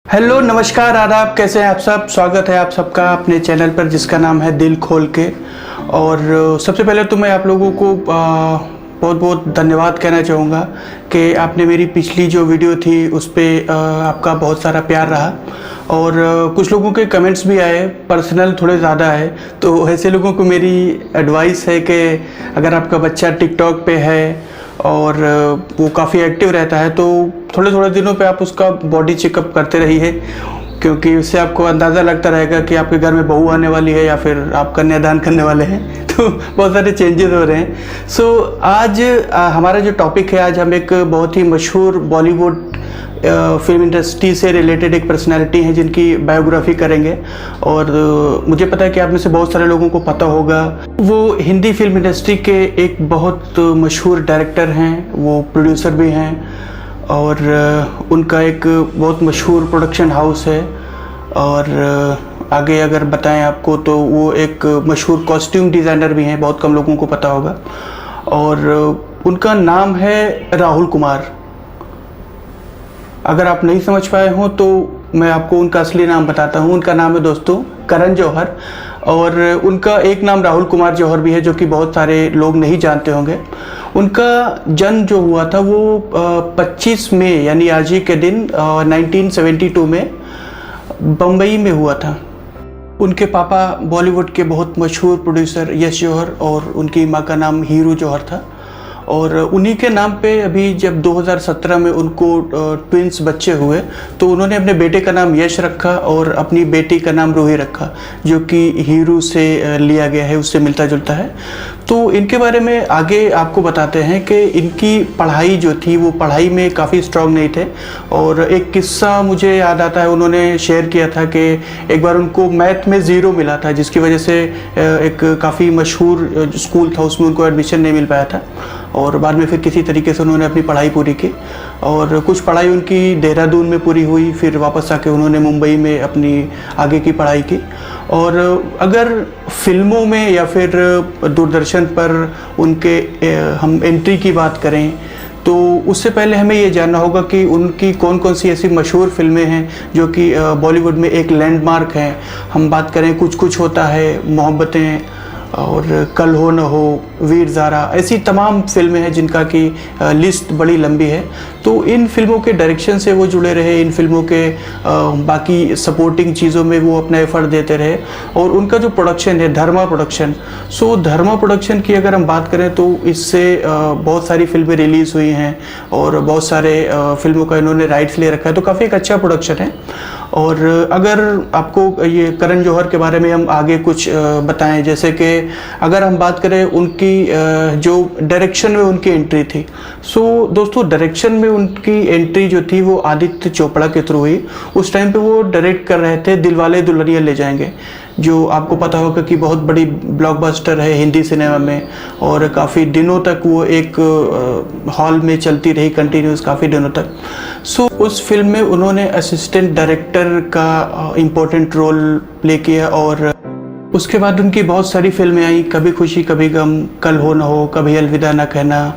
Hello नमस्कार आदाब, कैसे हैं आप सब। स्वागत है आप सबका अपने चैनल पर जिसका नाम है दिल खोल के। और सबसे पहले तो मैं आप लोगों को बहुत बहुत धन्यवाद कहना चाहूँगा कि आपने मेरी पिछली जो वीडियो थी उस पर आपका बहुत सारा प्यार रहा। और कुछ लोगों के कमेंट्स भी आए, पर्सनल थोड़े ज़्यादा आए। तो ऐसे लोगों को मेरी एडवाइस है कि अगर आपका बच्चा टिकटॉक पे है और वो काफ़ी एक्टिव रहता है तो थोड़े थोड़े दिनों पे आप उसका बॉडी चेकअप करते रहिए, क्योंकि उससे आपको अंदाज़ा लगता रहेगा कि आपके घर में बहू आने वाली है या फिर आप कन्यादान करने वाले हैं। तो बहुत सारे चेंजेस हो रहे हैं। सो आज हमारा जो टॉपिक है, आज हम एक बहुत ही मशहूर बॉलीवुड फिल्म इंडस्ट्री से रिलेटेड एक पर्सनालिटी हैं जिनकी बायोग्राफी करेंगे। और मुझे पता है कि आप में से बहुत सारे लोगों को पता होगा, वो हिंदी फिल्म इंडस्ट्री के एक बहुत मशहूर डायरेक्टर हैं, वो प्रोड्यूसर भी हैं और उनका एक बहुत मशहूर प्रोडक्शन हाउस है। और आगे अगर बताएं आपको तो वो एक मशहूर कॉस्ट्यूम डिज़ाइनर भी हैं, बहुत कम लोगों को पता होगा। और उनका नाम है राहुल कुमार। अगर आप नहीं समझ पाए हों तो मैं आपको उनका असली नाम बताता हूं। उनका नाम है दोस्तों करण जौहर। और उनका एक नाम राहुल कुमार जौहर भी है, जो कि बहुत सारे लोग नहीं जानते होंगे। उनका जन्म जो हुआ था वो 25 मई यानी आज ही के दिन 1972 में बम्बई में हुआ था। उनके पापा बॉलीवुड के बहुत मशहूर प्रोड्यूसर यश जौहर और उनकी माँ का नाम हीरू जौहर था। और उन्हीं के नाम पे अभी जब 2017 में उनको ट्विंस बच्चे हुए तो उन्होंने अपने बेटे का नाम यश रखा और अपनी बेटी का नाम रूही रखा, जो कि हीरू से लिया गया है, उससे मिलता जुलता है। तो इनके बारे में आगे आपको बताते हैं कि इनकी पढ़ाई जो थी वो पढ़ाई में काफ़ी स्ट्रांग नहीं थे। और एक किस्सा मुझे याद आता है, उन्होंने शेयर किया था कि एक बार उनको मैथ में 0 मिला था, जिसकी वजह से एक काफ़ी मशहूर स्कूल था उसमें उनको एडमिशन नहीं मिल पाया था। और बाद में फिर किसी तरीके से उन्होंने अपनी पढ़ाई पूरी की और कुछ पढ़ाई उनकी देहरादून में पूरी हुई, फिर वापस आके उन्होंने मुंबई में अपनी आगे की पढ़ाई की। और अगर फिल्मों में या फिर दूरदर्शन पर उनके हम एंट्री की बात करें तो उससे पहले हमें ये जानना होगा कि उनकी कौन कौन सी ऐसी मशहूर फिल्में हैं जो कि बॉलीवुड में एक लैंडमार्क हैं। हम बात करें कुछ कुछ होता है, मोहब्बतें और कल हो न हो, वीर ज़ारा, ऐसी तमाम फिल्में हैं जिनका की लिस्ट बड़ी लंबी है। तो इन फिल्मों के डायरेक्शन से वो जुड़े रहे, इन फिल्मों के बाकी सपोर्टिंग चीज़ों में वो अपना एफर्ट देते रहे। और उनका जो प्रोडक्शन है धर्मा प्रोडक्शन, सो धर्मा प्रोडक्शन की अगर हम बात करें तो इससे बहुत सारी फिल्में रिलीज़ हुई हैं और बहुत सारे फिल्मों का इन्होंने राइट्स ले रखा है, तो काफ़ी एक अच्छा प्रोडक्शन है। और अगर आपको ये करण जौहर के बारे में हम आगे कुछ बताएं, जैसे कि अगर हम बात करें उनकी जो डायरेक्शन में उनकी एंट्री थी, सो दोस्तों डायरेक्शन में उनकी एंट्री जो थी वो आदित्य चोपड़ा के थ्रू हुई। उस टाइम पे वो डायरेक्ट कर रहे थे दिलवाले दुल्हनिया ले जाएंगे, जो आपको पता होगा कि बहुत बड़ी ब्लॉकबस्टर है हिंदी सिनेमा में। और काफ़ी दिनों तक वो एक हॉल में चलती रही कंटिन्यूस काफ़ी दिनों तक। सो उस फिल्म में उन्होंने असिस्टेंट डायरेक्टर का इम्पोर्टेंट रोल प्ले किया। और उसके बाद उनकी बहुत सारी फिल्में आई, कभी खुशी कभी गम, कल हो न हो, कभी अलविदा न कहना,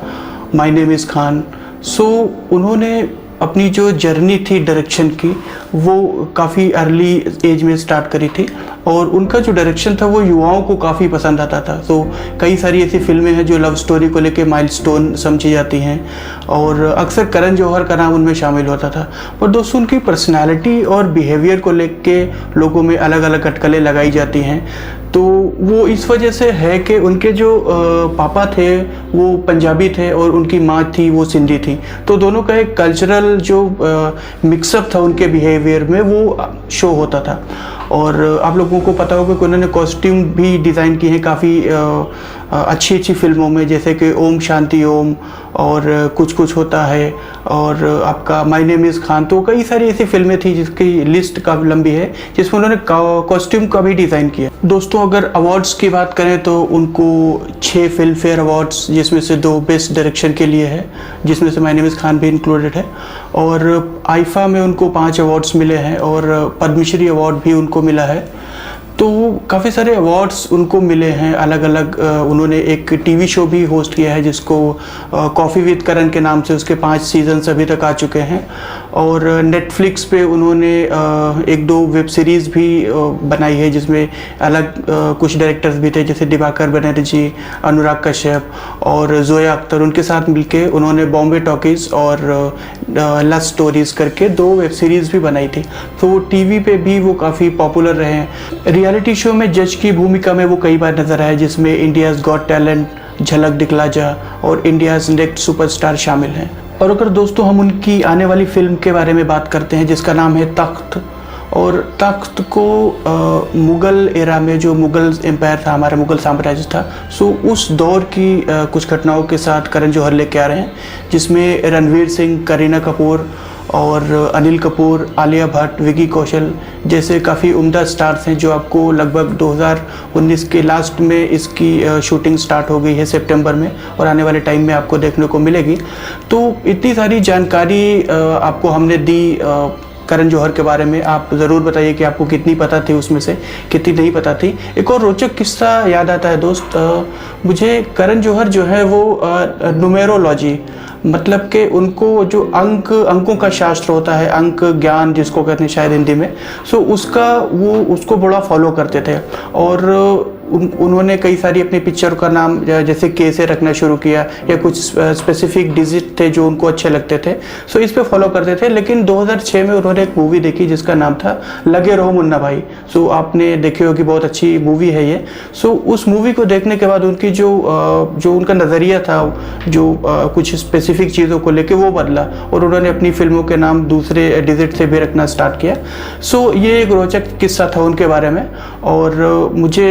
माय नेम इज़ खान। सो उन्होंने अपनी जो जर्नी थी डायरेक्शन की वो काफ़ी अर्ली एज में स्टार्ट करी थी। और उनका जो डायरेक्शन था वो युवाओं को काफ़ी पसंद आता था। तो कई सारी ऐसी फिल्में हैं जो लव स्टोरी को लेके माइलस्टोन समझी जाती हैं और अक्सर करण जौहर का नाम उनमें शामिल होता था। पर दोस्तों उनकी पर्सनैलिटी और बिहेवियर को लेके लोगों में अलग अलग अटकलें लगाई जाती हैं। तो वो इस वजह से है कि उनके जो पापा थे वो पंजाबी थे और उनकी माँ थी वो सिंधी थी। तो दोनों का एक कल्चरल जो मिक्सअप था उनके बिहेवियर में वो शो होता था। और आप लोगों को पता होगा कि उन्होंने कॉस्ट्यूम भी डिज़ाइन किए हैं काफ़ी अच्छी अच्छी फिल्मों में, जैसे कि ओम शांति ओम और कुछ कुछ होता है और आपका माय नेम इज़ खान। तो कई सारी ऐसी फिल्में थी जिसकी लिस्ट काफ़ी लंबी है जिसमें उन्होंने कॉस्ट्यूम का भी डिज़ाइन किया। दोस्तों अगर अवार्ड्स की बात करें तो उनको 6 फिल्म फेयर अवार्ड्स, जिसमें से 2 बेस्ट डायरेक्शन के लिए है, जिसमें से माय नेम इज़ खान भी इंक्लूडेड है। और आईफा में उनको 5 अवार्ड्स मिले हैं और पद्मश्री अवार्ड भी उनको मिला है। तो काफ़ी सारे अवार्ड्स उनको मिले हैं अलग अलग। उन्होंने एक टीवी शो भी होस्ट किया है जिसको कॉफ़ी विद करण के नाम से, उसके 5 सीजन्स अभी तक आ चुके हैं। और नेटफ्लिक्स पे उन्होंने एक दो वेब सीरीज़ भी बनाई है, जिसमें अलग कुछ डायरेक्टर्स भी थे, जैसे दिवाकर बनर्जी, अनुराग कश्यप और जोया अख्तर। उनके साथ मिलके उन्होंने बॉम्बे टॉकीज़ और लव स्टोरीज़ करके 2 वेब सीरीज़ भी बनाई थी। तो टीवी पे भी वो काफ़ी पॉपुलर रहे हैं। रियलिटी शो में जज की भूमिका में वो कई बार नजर आए, जिसमें इंडियाज़ गॉट टैलेंट, झलक दिखला जा और इंडियाज़ नेक्स्ट सुपरस्टार शामिल हैं। और अगर दोस्तों हम उनकी आने वाली फिल्म के बारे में बात करते हैं, जिसका नाम है तख्त, और तख्त को मुग़ल एरा में, जो मुग़ल एम्पायर था, हमारा मुग़ल साम्राज्य था, सो उस दौर की कुछ घटनाओं के साथ करण जौहर लेके आ रहे हैं, जिसमें रणवीर सिंह, करीना कपूर और अनिल कपूर, आलिया भट्ट, विकी कौशल जैसे काफ़ी उम्दा स्टार्स हैं, जो आपको लगभग 2019 के लास्ट में इसकी शूटिंग स्टार्ट हो गई है सितंबर में, और आने वाले टाइम में आपको देखने को मिलेगी। तो इतनी सारी जानकारी आपको हमने दी करण जौहर के बारे में। आप ज़रूर बताइए कि आपको कितनी पता थी, उसमें से कितनी नहीं पता थी। एक और रोचक किस्सा याद आता है दोस्त, मुझे करण जौहर जो है वो न्यूमेरोलॉजी, मतलब कि उनको जो अंकों का शास्त्र होता है, अंक ज्ञान जिसको कहते हैं शायद हिंदी में, सो उसको बड़ा फॉलो करते थे। और उन्होंने कई सारी अपनी पिक्चर का नाम जैसे के से रखना शुरू किया, या कुछ स्पेसिफिक डिजिट थे जो उनको अच्छे लगते थे, सो इस पे फॉलो करते थे। लेकिन 2006 में उन्होंने एक मूवी देखी जिसका नाम था लगे रहो मुन्ना भाई। सो आपने देखी होगी, बहुत अच्छी मूवी है ये। सो उस मूवी को देखने के बाद उनकी जो उनका नज़रिया था, जो कुछ स्पेसिफिक चीज़ों को लेके, वो बदला, और उन्होंने अपनी फिल्मों के नाम दूसरे डिजिट से भी रखना स्टार्ट किया। सो ये एक रोचक किस्सा था उनके बारे में, और मुझे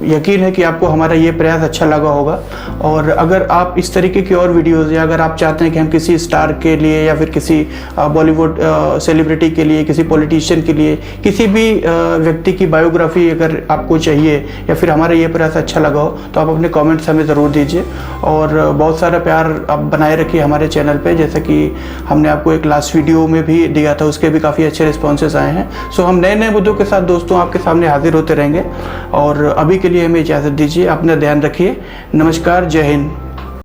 यकीन है कि आपको हमारा ये प्रयास अच्छा लगा होगा। और अगर आप इस तरीके की और वीडियोस, या अगर आप चाहते हैं कि हम किसी स्टार के लिए, या फिर किसी बॉलीवुड सेलिब्रिटी के लिए, किसी पॉलिटिशियन के लिए, किसी भी व्यक्ति की बायोग्राफी अगर आपको चाहिए, या फिर हमारा ये प्रयास अच्छा लगा हो, तो आप अपने कमेंट्स हमें ज़रूर दीजिए। और बहुत सारा प्यार आप बनाए रखिए हमारे चैनल पे, जैसे कि हमने आपको एक लास्ट वीडियो में भी दिया था, उसके भी काफ़ी अच्छे रिस्पॉन्सेस आए हैं। सो हम नए नए मुद्दों के साथ दोस्तों आपके सामने हाजिर होते रहेंगे, और अभी के लिए हमें इजाज़त दीजिए। अपना ध्यान रखिए। नमस्कार, जय हिंद।